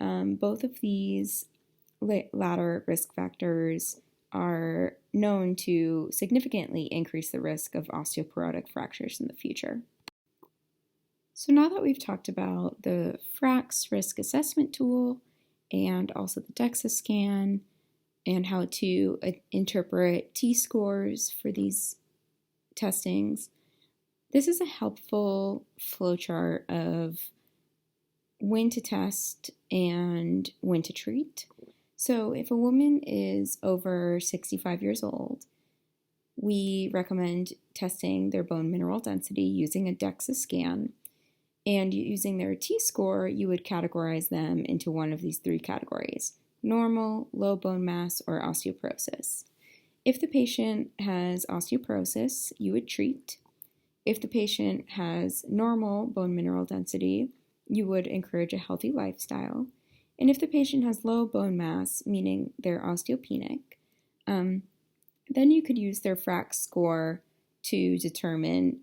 Both of these latter risk factors are known to significantly increase the risk of osteoporotic fractures in the future. So now that we've talked about the FRAX risk assessment tool and also the DEXA scan and how to interpret T-scores for these testings, this is a helpful flowchart of when to test and when to treat. So if a woman is over 65 years old, we recommend testing their bone mineral density using a DEXA scan. And using their T-score, you would categorize them into one of these three categories: normal, low bone mass, or osteoporosis. If the patient has osteoporosis, you would treat. If the patient has normal bone mineral density, you would encourage a healthy lifestyle. And if the patient has low bone mass, meaning they're osteopenic, then you could use their FRAX score to determine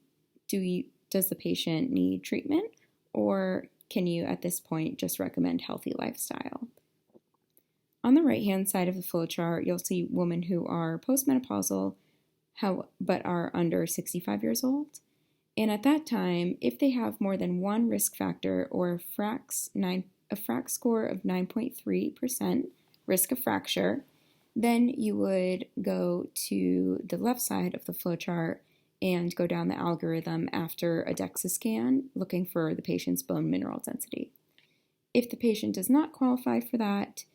does the patient need treatment, or can you at this point just recommend healthy lifestyle? On the right-hand side of the flowchart, you'll see women who are postmenopausal but are under 65 years old. And at that time, if they have more than one risk factor or a FRAX score of 9.3% risk of fracture, then you would go to the left side of the flowchart and go down the algorithm after a DEXA scan, looking for the patient's bone mineral density. If the patient does not qualify for that,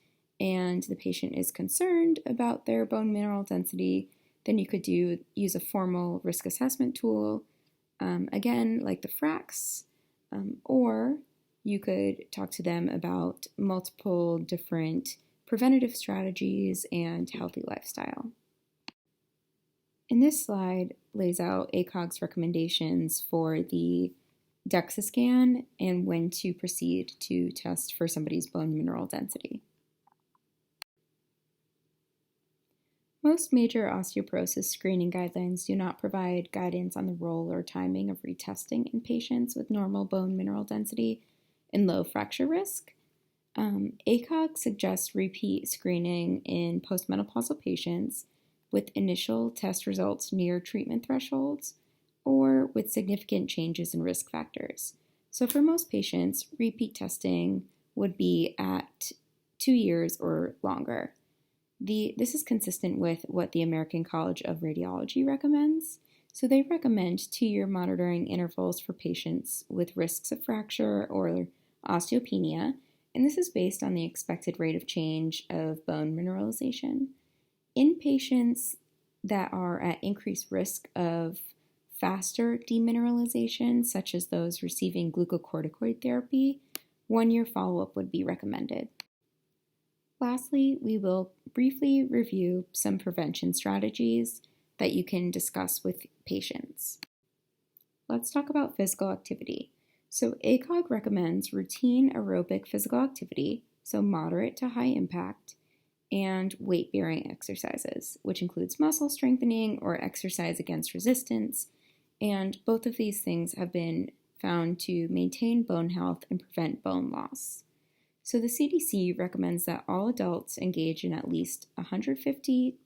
and the patient is concerned about their bone mineral density, then you could use a formal risk assessment tool, again, like the FRAX, or you could talk to them about multiple different preventative strategies and healthy lifestyle. And this slide lays out ACOG's recommendations for the DEXA scan and when to proceed to test for somebody's bone mineral density. Most major osteoporosis screening guidelines do not provide guidance on the role or timing of retesting in patients with normal bone mineral density and low fracture risk. ACOG suggests repeat screening in postmenopausal patients with initial test results near treatment thresholds or with significant changes in risk factors. So for most patients, repeat testing would be at 2 years or longer. This is consistent with what the American College of Radiology recommends. So they recommend 2-year monitoring intervals for patients with risks of fracture or osteopenia, and this is based on the expected rate of change of bone mineralization. In patients that are at increased risk of faster demineralization, such as those receiving glucocorticoid therapy, 1-year follow-up would be recommended. Lastly, we will briefly review some prevention strategies that you can discuss with patients. Let's talk about physical activity. So ACOG recommends routine aerobic physical activity, so moderate to high impact, and weight-bearing exercises, which includes muscle strengthening or exercise against resistance, and both of these things have been found to maintain bone health and prevent bone loss. So the CDC recommends that all adults engage in at least 150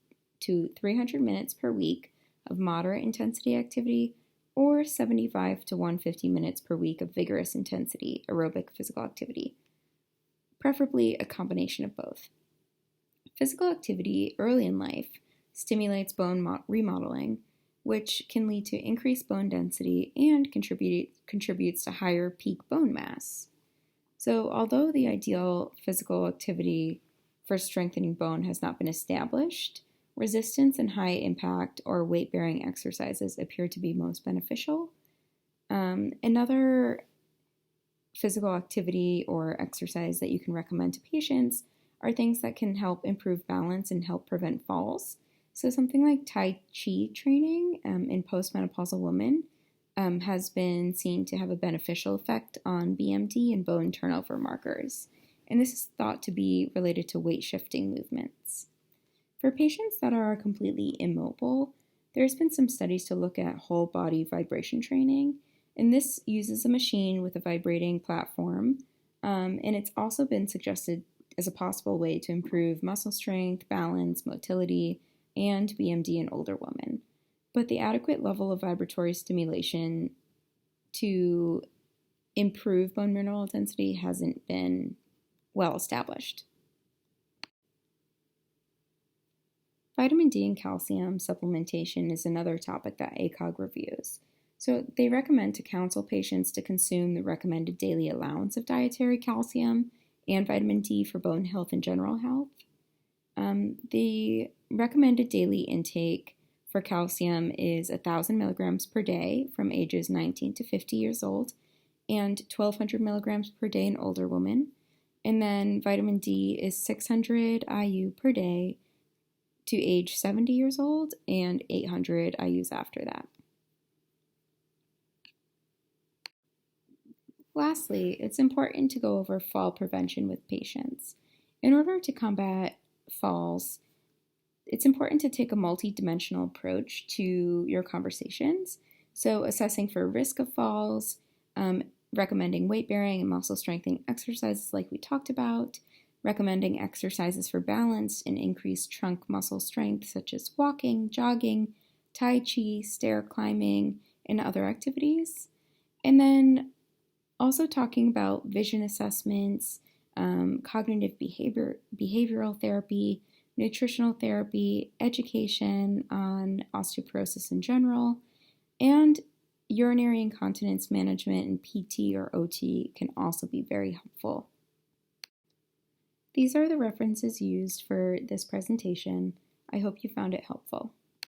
to 300 minutes per week of moderate intensity activity or 75 to 150 minutes per week of vigorous intensity aerobic physical activity, preferably a combination of both. Physical activity early in life stimulates bone remodeling, which can lead to increased bone density and contributes to higher peak bone mass. So although the ideal physical activity for strengthening bone has not been established, resistance and high impact or weight-bearing exercises appear to be most beneficial. Another physical activity or exercise that you can recommend to patients are things that can help improve balance and help prevent falls. So something like Tai Chi training in postmenopausal women has been seen to have a beneficial effect on BMD and bone turnover markers. And this is thought to be related to weight shifting movements. For patients that are completely immobile, there's been some studies to look at whole body vibration training, and this uses a machine with a vibrating platform And it's also been suggested as a possible way to improve muscle strength, balance, motility, and BMD in older women. But the adequate level of vibratory stimulation to improve bone mineral density hasn't been well established. Vitamin D and calcium supplementation is another topic that ACOG reviews. So they recommend to counsel patients to consume the recommended daily allowance of dietary calcium and vitamin D for bone health and general health. The recommended daily intake for calcium is 1,000 milligrams per day from ages 19 to 50 years old and 1,200 milligrams per day in older women. And then vitamin D is 600 IU per day to age 70 years old and 800 IUs after that. Lastly, it's important to go over fall prevention with patients. In order to combat falls, it's important to take a multi-dimensional approach to your conversations. So assessing for risk of falls, recommending weight-bearing and muscle strengthening exercises like we talked about, recommending exercises for balance and increased trunk muscle strength such as walking, jogging, tai chi, stair climbing, and other activities. And then also talking about vision assessments, cognitive behavioral therapy, nutritional therapy, education on osteoporosis in general, and urinary incontinence management and PT or OT can also be very helpful. These are the references used for this presentation. I hope you found it helpful.